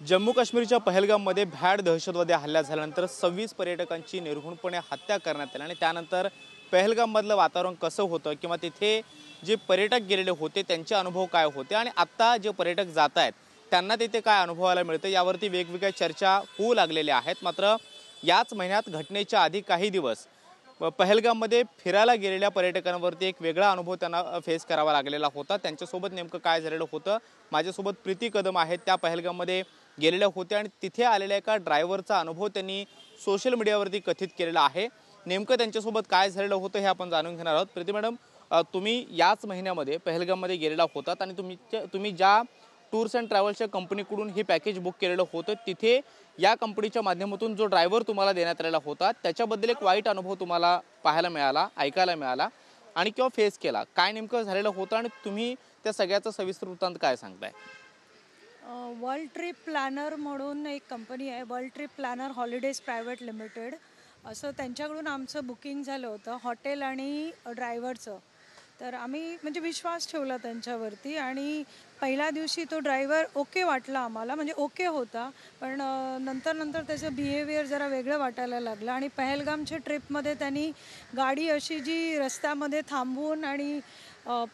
जम्मू काश्मीरच्या पहलगाममध्ये भ्याड दहशतवादी हल्ला झाल्यानंतर 26 पर्यटकांची निर्घृणपणे हत्या करण्यात आली आणि त्यानंतर पहलगाममधलं वातावरण कसं होतं किंवा तिथे जे पर्यटक गेलेले होते त्यांचे अनुभव काय होते आणि आता जे पर्यटक जात आहेत त्यांना तिथे काय अनुभवायला मिळतं यावरती वेगवेगळ्या चर्चा होऊ लागलेल्या आहेत। मात्र याच महिन्यात घटनेच्या आधी काही दिवस पहलगाममध्ये फिरायला गेलेल्या पर्यटकांवरती एक वेगळा अनुभव त्यांना फेस करावा लागलेला होता। त्यांच्यासोबत नेमकं काय झालेलं होतं, माझ्यासोबत प्रीती कदम आहेत, त्या पहलगाममध्ये गेलेल्या होत्या आणि तिथे आलेल्या एका ड्रायव्हरचा अनुभव त्यांनी सोशल मीडियावरती कथित केलेला आहे। नेमकं त्यांच्यासोबत काय झालेलं होतं हे आपण जाणून घेणार आहोत। प्रीती मॅडम, तुम्ही याच महिन्यामध्ये पहलगाममध्ये गेलेला होतात आणि तुम्ही ज्या टूर्स अँड ट्रॅव्हल्सच्या कंपनीकडून हे पॅकेज बुक केलेलं होतं तिथे या कंपनीच्या माध्यमातून जो ड्रायव्हर तुम्हाला देण्यात आलेला होता त्याच्याबद्दल एक वाईट अनुभव तुम्हाला पाहायला मिळाला, ऐकायला मिळाला आणि किंवा फेस केला, काय नेमकं झालेलं होतं आणि तुम्ही त्या सगळ्याचा सविस्तर वृत्तांत काय सांगताय? वर्ल्ड ट्रिप प्लॅनर म्हणून एक कंपनी आहे, world trip planner holidays private limited, असं त्यांच्याकडून आमचं बुकिंग झालं होतं हॉटेल आणि ड्रायव्हरचं। तर आम्ही म्हणजे विश्वास ठेवला त्यांच्यावरती आणि पहिल्या दिवशी तो ड्रायव्हर ओके वाटला आम्हाला, म्हणजे ओके होता, पण नंतर त्याचं बिहेवियर जरा वेगळं वाटायला लागलं आणि पहलगामच्या ट्रिपमध्ये त्यांनी गाडी अशी जी रस्त्यामध्ये थांबवून आणि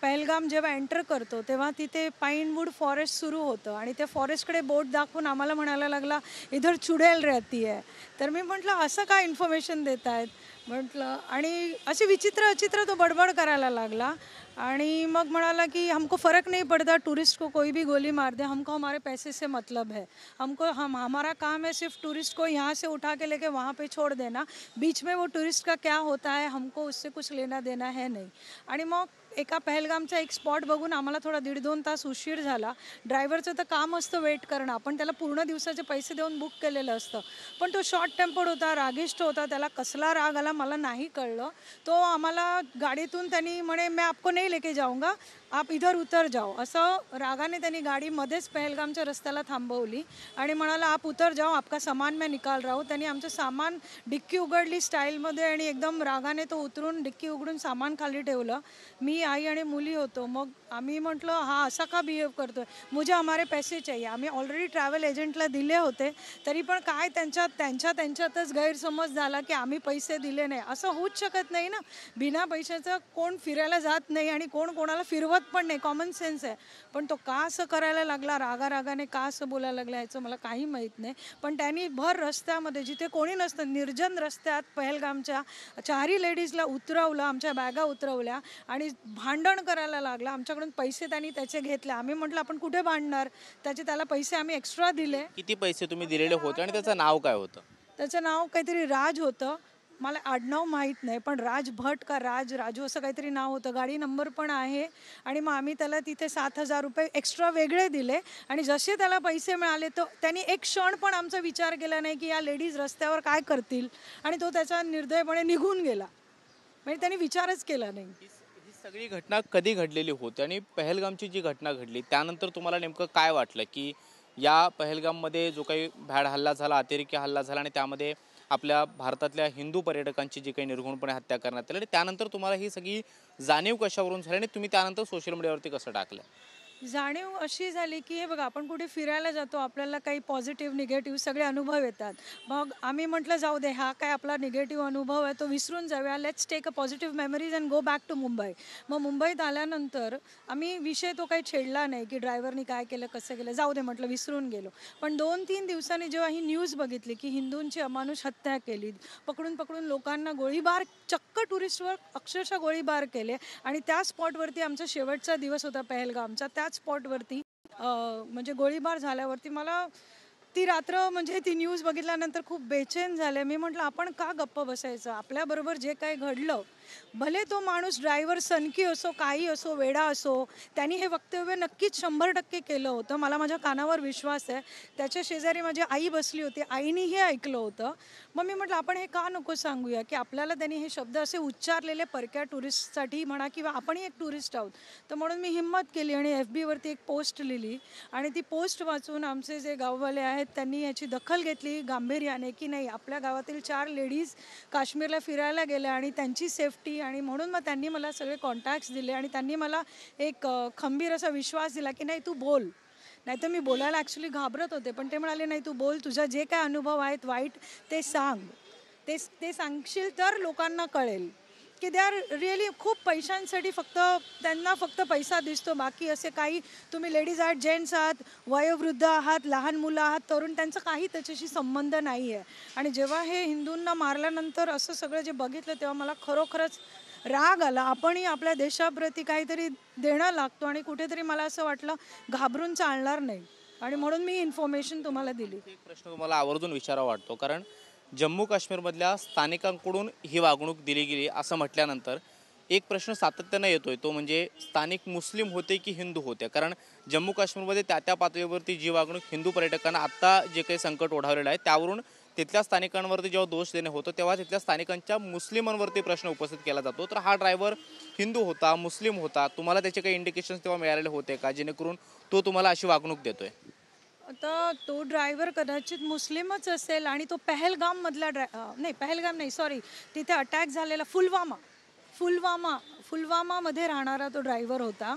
पहलगाम जेव्हा एंटर करतो तेव्हा तिथे पाईनवूड फॉरेस्ट सुरू होतं आणि त्या फॉरेस्टकडे बोट दाखवून आम्हाला म्हणायला लागला इधर चुडेल रहती आहे। तर मी म्हटलं असं काय इन्फॉर्मेशन देत आहेत म्हटलं, आणि अशी विचित्र तो बडबड करायला लागला आणि मग म्हणाला की हमको फ़र्क नहीं पड़ता, टूरिस्ट को कोई भी गोली मार दे, हमको हमारे पैसे से मतलब है, हमारा काम है सिर्फ टूरिस्ट को यहाँ से उठा के लेके वहाँ पे छोड़ देना, बीच में वो टूरिस्ट का क्या होता है हमको उससे कुछ लेना देना है नहीं। आणि मग एका पहलगामचा एक स्पॉट बघून आम्हाला थोडा 1.5-2 तास उशीर झाला। ड्रायव्हरचं तर काम असतं वेट करणं, आपण त्याला पूर्ण दिवसाचे पैसे देऊन बुक केलेलं असतं, पण तो शॉर्ट टेम्पर्ड होता, रागिष्ट होता, त्याला कसला राग आला मला नाही कळलं। तो आम्हाला गाडीतून त्यांनी म्हणे मैं आपको नहीं लेके जाऊंगा, आप इधर उतर जाओ, असं रागाने त्यांनी गाडी मध्येच पहलगामच्या रस्त्याला थांबवली आणि म्हणाला आप उतर जाओ, आपका सामान मैं निकाल रहा हूँ। त्यांनी आमचं सामान डिक्की उघडली स्टाईलमध्ये आणि एकदम रागाने तो उतरून डिक्की उघडून सामान खाली ठेवलं। मी, आई आणि मुली होतो। मग आम्ही म्हटलं हा असा का बिहेव करतोय, मुझे हमारे पैसे चाहिए। आम्ही ऑलरेडी ट्रॅव्हल एजंटला दिले होते, तरी पण काय त्यांच्यातच गैरसमज झाला की आम्ही पैसे दिले नाही। असं होऊच शकत नाही ना, बिना पैशाचं कोण फिरायला जात नाही आणि कोण कोणाला फिरवत पण नाही, कॉमन सेन्स आहे। पण तो का असं करायला लागला, रागाने का असं बोलायला लागला याचं मला काही माहीत नाही। पण त्यांनी भर रस्त्यामध्ये जिथे कोणी नसतं निर्जन रस्त्यात पहलगामच्या 4ही लेडीजला उतरवलं, आमच्या बॅगा उतरवल्या आणि भांडण करायला लागला। आमच्याकडून पैसे त्यांनी त्याचे घेतले। आम्ही म्हटलं आपण कुठे भांडणार, त्याला पैसे आम्ही एक्स्ट्रा दिले। किती पैसे तुम्ही दिलेले होते आणि त्याचं नाव काय होतं? त्याचं नाव काहीतरी राज होतं, मला आडनाव माहीत नाही, पण राज भट का राजू असं काहीतरी नाव होतं। गाडी नंबर पण आहे आणि मग आम्ही त्याला तिथे 7,000 रुपये एक्स्ट्रा वेगळे दिले आणि जसे त्याला पैसे मिळाले तर त्यांनी एक क्षण पण आमचा विचार केला नाही की या लेडीज रस्त्यावर काय करतील आणि तो त्याचा निर्दयपणे निघून गेला, म्हणजे त्यांनी विचारच केला नाही। ही सगळी घटना कधी घडलेली होती आणि पहलगामची जी घटना घडली त्यानंतर तुम्हाला नेमकं काय वाटलं की या पहलगाममध्ये जो काही भ्याड हल्ला झाला, अतिरेकी हल्ला झाला आणि त्यामध्ये आपल्या भारतातल्या हिंदू पर्यटकांची जी काही निर्घृणपणे हत्या करण्यात आली आणि त्यानंतर तुम्हाला ही सगळी जाणीव कशावरून झाली आणि तुम्ही त्यानंतर सोशल मीडियावरती कसं टाकलं? जाणीव अशी झाली की हे बघा आपण कुठे फिरायला जातो, आपल्याला काही पॉझिटिव्ह निगेटिव्ह सगळे अनुभव येतात। मग आम्ही म्हटलं जाऊ दे, हा काय आपला निगेटिव्ह अनुभव आहे तो विसरून जाऊया, let's take a positive memories and go back to Mumbai. मग मुंबईत आल्यानंतर आम्ही विषय तो काही छेडला नाही की ड्रायव्हरनी काय केलं कसं केलं, जाऊ दे म्हटलं, विसरून गेलो। पण 2-3 दिवसांनी जेव्हा ही न्यूज बघितली की हिंदूंची अमानुष हत्या केली, पकडून लोकांना गोळीबार, चक्क टुरिस्टवर अक्षरशः गोळीबार केले आणि त्या स्पॉटवरती आमचा शेवटचा दिवस होता पहलगामचा, त्या स्पॉटवरती म्हणजे गोळीबार झाल्यावरती मला ती रात्र म्हणजे ती न्यूज बघितल्यानंतर खूप बेचैन झाले। मी म्हटलं आपण का गप्प बसायचं, आपल्याबरोबर जे काही घडलं, भले तो माणूस ड्रायव्हर सनकी असो, काही असो, वेडा असो, त्यांनी हे वक्तव्य नक्कीच 100% केलं होतं, मला माझ्या कानावर विश्वास आहे। त्याच्या शेजारी माझी आई बसली होती, आईनी हे ऐकलं होतं। मग मी म्हटलं आपण हे का नको सांगूया की आपल्याला त्यांनी हे शब्द असे उच्चारलेले परक्या टुरिस्टसाठी म्हणा किंवा आपणही एक टुरिस्ट आहोत, तर म्हणून मी हिम्मत केली आणि FB वरती एक पोस्ट लिहिली आणि ती पोस्ट वाचून आमचे जे गाववाले आहेत त्यांनी याची दखल घेतली गांभीर्याने की नाही, आपल्या गावातील 4 लेडीज काश्मीरला फिरायला गेल्या आणि त्यांची सेफ्टी, आणि म्हणून मग त्यांनी मला सगळे कॉन्टॅक्ट्स दिले आणि त्यांनी मला एक खंबीर असा विश्वास दिला की नाही तू बोल, नाहीतर मी बोलायला ॲक्च्युली घाबरत होते, पण ते म्हणाले नाही तू बोल, तुझा जे काय अनुभव आहेत वाईट ते सांग, ते सांगशील तर लोकांना कळेल की दे आर रिअली खूप पैशांसाठी त्यांना फक्त पैसा दिसतो, बाकी असे काही तुम्ही लेडीज आहात, जेंट्स आहात, वयोवृद्ध आहात, लहान मुलं आहात, तरुण, त्यांचं काही त्याच्याशी संबंध नाही आहे. आणि जेव्हा हे हिंदूंना मारल्यानंतर असं सगळं जे बघितलं तेव्हा मला खरोखरच राग आला. आपणही आपल्या देशाप्रती काहीतरी देणं लागतो आणि कुठेतरी मला असं वाटलं घाबरून चालणार नाही, आणि म्हणून मी इन्फॉर्मेशन तुम्हाला दिली. एक प्रश्न तुम्हाला आवर्जून विचारावा वाटतो, कारण जम्मू काश्मीरमधल्या स्थानिकांकडून ही वागणूक दिली गेली असं म्हटल्यानंतर एक प्रश्न सातत्यानं येतोय, तो म्हणजे स्थानिक मुस्लिम होते की हिंदू होते. कारण जम्मू काश्मीरमध्ये त्या पातळीवरती जी वागणूक हिंदू पर्यटकांना आत्ता जे काही संकट ओढावलेलं आहे त्यावरून तिथल्या स्थानिकांवरती जेव्हा दोष देणे होतं तेव्हा तिथल्या स्थानिकांच्या मुस्लिमांवरती प्रश्न उपस्थित केला जातो. तर हा ड्रायव्हर हिंदू होता, मुस्लिम होता, तुम्हाला त्याचे काही इंडिकेशन्स तेव्हा मिळालेले होते का, जेणेकरून तो तुम्हाला अशी वागणूक देतोय? आता तो ड्रायव्हर कदाचित मुस्लिमच असेल आणि तो पहलगाममधला नाही, पहलगाम नाही, सॉरी, तिथे अटॅक झालेला पुलवामामध्ये राहणारा तो ड्रायव्हर होता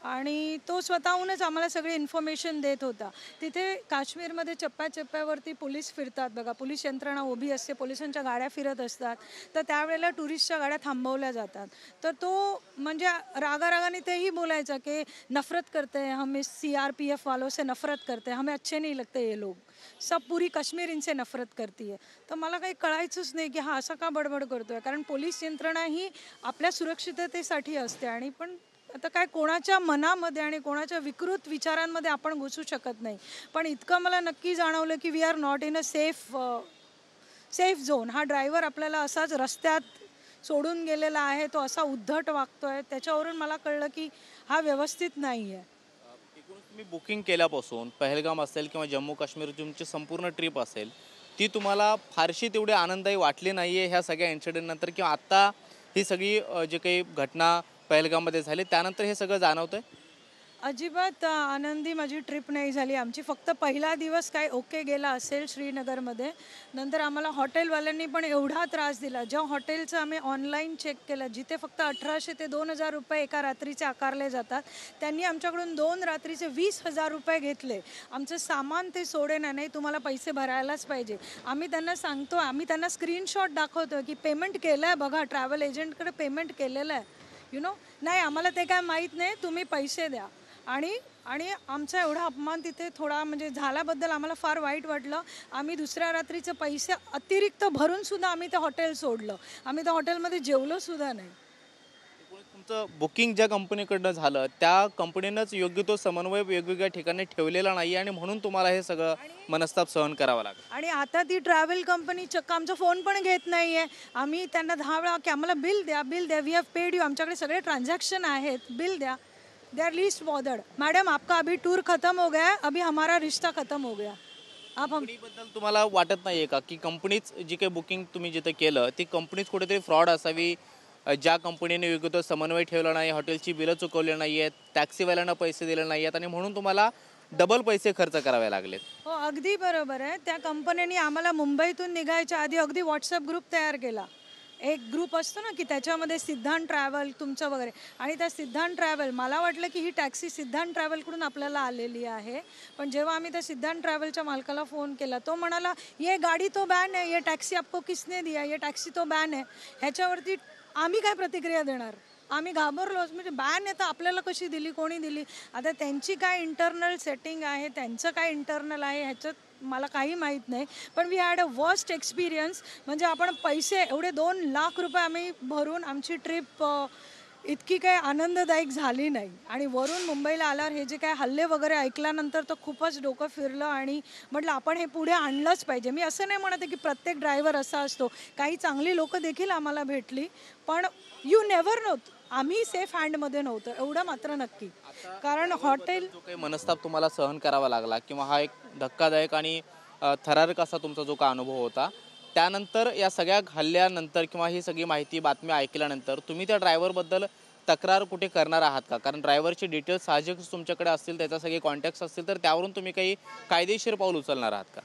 आणि तो स्वतःहूनच आम्हाला सगळी इन्फॉर्मेशन देत होता. तिथे काश्मीरमध्ये चप्प्याचप्प्यावरती पोलीस फिरतात बघा, पोलीस यंत्रणा उभी असते, पोलिसांच्या गाड्या फिरत असतात, तर त्यावेळेला टुरिस्टच्या गाड्या थांबवल्या जातात. तर तो म्हणजे रागारागाने तेही बोलायचा की नफरत करते हैं हम, इस CRPF वालों से नफरत करते हैं, हमें अच्छे नहीं लगते ये लोग, सब पूरी काश्मीर इनसे नफरत करती है. तर मला काही कळायचंच नाही की हा असा का बडबड करतोय, कारण पोलीस यंत्रणा ही आपल्या सुरक्षिततेसाठी असते. आणि पण आता काय, कोणाच्या मनामध्ये आणि कोणाच्या विकृत विचारांमध्ये आपण घुसू शकत नाही. पण इतकं मला नक्की जाणवलं की we are not in a safe zone. हा ड्रायव्हर आपल्याला असाच रस्त्यात सोडून गेलेला आहे, तो असा उद्धट वागतोय, त्याच्यावरून मला कळलं की हा व्यवस्थित नाही आहे. तुम्ही बुकिंग केल्यापासून पहलगाम असेल किंवा जम्मू काश्मीर तुमची संपूर्ण ट्रिप असेल, ती तुम्हाला फारशी तेवढी आनंददायी वाटली नाही आहे ह्या सगळ्या इन्सिडेंट नंतर, किंवा आत्ता ही सगळी जे काही घटना पहलगाममध्ये झाली त्यानंतर हे सगळं जाणवतंय? अजिबात आनंदी माझी ट्रिप नाही झाली. आमची फक्त पहिला दिवस काय ओके गेला असेल श्रीनगरमध्ये. नंतर आम्हाला हॉटेलवाल्यांनी पण एवढा त्रास दिला. ज्या हॉटेलचं आम्ही ऑनलाईन चेक केलं, जिथे फक्त 1800 ते 2000 रुपये एका रात्रीचे आकारले जातात, त्यांनी आमच्याकडून 2 रात्रीचे 20,000 रुपये घेतले. आमचं सामान ते सोडेना, नाही तुम्हाला पैसे भरायलाच पाहिजे. आम्ही त्यांना सांगतो, आम्ही त्यांना स्क्रीनशॉट दाखवतो की पेमेंट केलं आहे बघा, ट्रॅव्हल एजंटकडे पेमेंट केलेलं आहे, नाही आम्हाला ते काय माहीत नाही, तुम्ही पैसे द्या. आणि आमचा एवढा अपमान तिथे थोडा म्हणजे झाल्याबद्दल आम्हाला फार वाईट वाटलं. आम्ही दुसऱ्या रात्रीचे पैसे अतिरिक्त भरून सुद्धा आम्ही ते हॉटेल सोडलं. आम्ही त्या हॉटेलमध्ये जेवलो सुद्धा नाही. तुमचं बुकिंग ज्या कंपनीकडनं झालं त्या कंपनीनंच योग्य तो समन्वय वेगवेगळ्या ठिकाणी ठेवलेला नाही आणि म्हणून तुम्हाला हे सगळं मनस्ताप सहन करावं लागतं. आणि आता ती ट्रॅव्हल कंपनी चक्क आमचा फोन पण घेत नाही आहे. आम्ही त्यांना 10 वेळा की आम्हाला बिल द्या, वी हॅव पेड यू, आमच्याकडे सगळे ट्रान्झॅक्शन आहेत, बिल द्या. They are least bothered. Madam आपका अभी टूर खत्म हो गया है, अभी हमारा रिश्ता खत्म हो गया. कंपनीबद्दल तुम्हाला वाटत नाहीये का की कंपनीच जी काही बुकिंग तुम्ही जिथे केलं ती कंपनीच कुठेतरी फ्रॉड असावी? ज्या कंपनीने योग्य तो समन्वय ठेवला नाही, हॉटेलची बिलं चुकवली नाही आहेत, टॅक्सीवाल्यांना पैसे दिले नाही आहेत आणि म्हणून तुम्हाला डबल पैसे खर्च करावे लागलेत? हो, अगदी बरोबर आहे. त्या कंपनीने आम्हाला मुंबईतून निघायच्या आधी अगदी व्हॉट्सअप ग्रुप तयार केला. एक ग्रुप असतो ना की त्याच्यामध्ये सिद्धांत ट्रॅव्हल तुमचं वगैरे, आणि त्या सिद्धांत ट्रॅव्हल, मला वाटलं की ही टॅक्सी सिद्धांत ट्रॅव्हलकडून आपल्याला आलेली आहे. पण जेव्हा आम्ही त्या सिद्धांत ट्रॅव्हलच्या मालकाला फोन केला, तो म्हणाला ये गाडी तो बॅन आहे, ये टॅक्सी आपको किसने दिया, ये टॅक्सी तो बॅन आहे. ह्याच्यावरती आम्ही काय प्रतिक्रिया देणार? आम्ही घाबरलोच. म्हणजे बॅन आहे तर आपल्याला कशी दिली, कोणी दिली? आता त्यांची काय इंटरनल सेटिंग आहे, त्यांचं काय इंटरनल आहे ह्याच्यात मला काही माहीत नाही. पण we had a worst experience. म्हणजे आपण पैसे एवढे 2 लाख रुपये आम्ही भरून आमची ट्रिप इतकी काही आनंददायक झाली नाही. आणि वरून मुंबईला आल्यावर हे जे काय हल्ले वगैरे ऐकल्यानंतर तर खूपच डोकं फिरलं आणि म्हटलं आपण हे पुढे आणलंच पाहिजे. मी असं नाही म्हणते की प्रत्येक ड्रायव्हर असा असतो, काही चांगली लोकं देखील आम्हाला भेटली, पण यू नेव्हर नो, आम्ही सेफ हँडमध्ये नव्हतो, एवढं मात्र नक्की. कारण हॉटेल जो काही मनस्ताप तुम्हाला सहन करावा लागला किंवा हा एक धक्कादायक आणि थरारक असा तुमचा जो का अनुभव होता, त्यानंतर या सगळ्या हल्ल्यानंतर किंवा ही सगळी माहिती बातम्या ऐकल्यानंतर तुम्ही त्या ड्रायव्हरबद्दल तक्रार कुठे करणार आहात का? कारण ड्रायव्हरचे डिटेल्स साहजिकच तुमच्याकडे असतील, त्याचा सगळे कॉन्टॅक्ट्स असतील, तर त्यावरून तुम्ही काही कायदेशीर पाऊल उचलणार आहात का?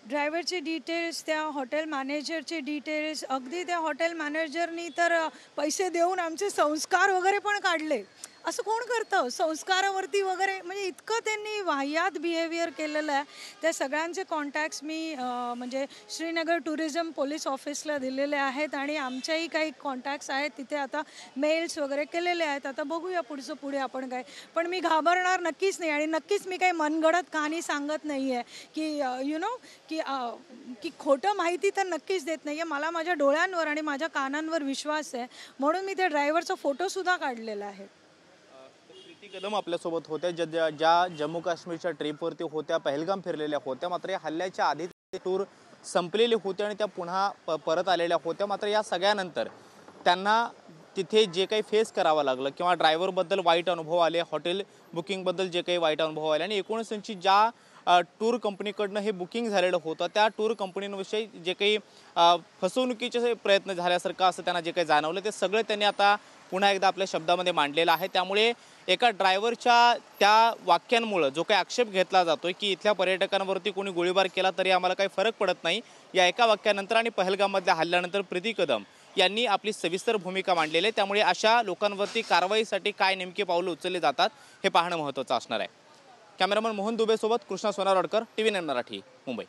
ड्रायव्हरचे डिटेल्स, त्या हॉटेल मॅनेजरचे डिटेल्स, अगदी त्या हॉटेल मॅनेजरनी तर पैसे देऊन आमचे संस्कार वगैरे पण काढले. असं कोण करतं संस्कारावरती वगैरे, म्हणजे इतकं त्यांनी वाह्यात बिहेवियर केलेलं आहे. त्या सगळ्यांचे कॉन्टॅक्ट्स मी म्हणजे श्रीनगर टुरिझम पोलीस ऑफिसला दिलेले आहेत आणि आमच्याही काही कॉन्टॅक्ट्स आहेत तिथे, आता मेल्स वगैरे केलेले आहेत. आता बघूया पुढे आपण काय, पण मी घाबरणार नक्कीच नाही आणि नक्कीच मी काही मनगडत कहाणी सांगत नाही आहे की यु नो की खोटं माहिती तर नक्कीच देत नाही आहे. मला माझ्या डोळ्यांवर आणि माझ्या कानांवर विश्वास आहे, म्हणून मी त्या ड्रायव्हरचा फोटोसुद्धा काढलेला आहे. प्रीती कदम आपल्यासोबत होत्या, ज्या जम्मू काश्मीरच्या ट्रिपवरती होत्या, पहलगाम फिरलेल्या होत्या. मात्र या हल्ल्याच्या आधी ते टूर संपलेले होते आणि त्या पुन्हा परत आलेल्या होत्या. मात्र या सगळ्यानंतर त्यांना तिथे जे काही फेस करावं लागलं किंवा ड्रायव्हरबद्दल वाईट अनुभव आले, हॉटेल बुकिंगबद्दल जे काही वाईट अनुभव आले आणि एकूणच त्यांची ज्या टूर कंपनीकडनं हे बुकिंग झालेलं होतं त्या टूर कंपनीविषयी जे काही फसवणुकीचे प्रयत्न झाल्यासारखं असं त्यांना जे काही जाणवलं ते सगळं त्यांनी आता पुन्हा एकदा आपल्या शब्दामध्ये मांडलेलं आहे. त्यामुळे एका ड्रायव्हरच्या त्या वाक्यांमुळं जो काही आक्षेप घेतला जातोय की इथल्या पर्यटकांवरती कोणी गोळीबार केला तरी आम्हाला काही फरक पडत नाही, या एका वाक्यानंतर आणि पहलगाममधल्या हल्ल्यानंतर प्रीती कदम यांनी आपली सविस्तर भूमिका मांडलेली आहे. त्यामुळे अशा लोकांवरती कारवाईसाठी काय नेमके पावलं उचलले जातात हे पाहणं महत्त्वाचं असणार आहे. कॅमेरामन मोहन दुबेसोबत कृष्णा सोनारवाडकर, TV9 मराठी, मुंबई.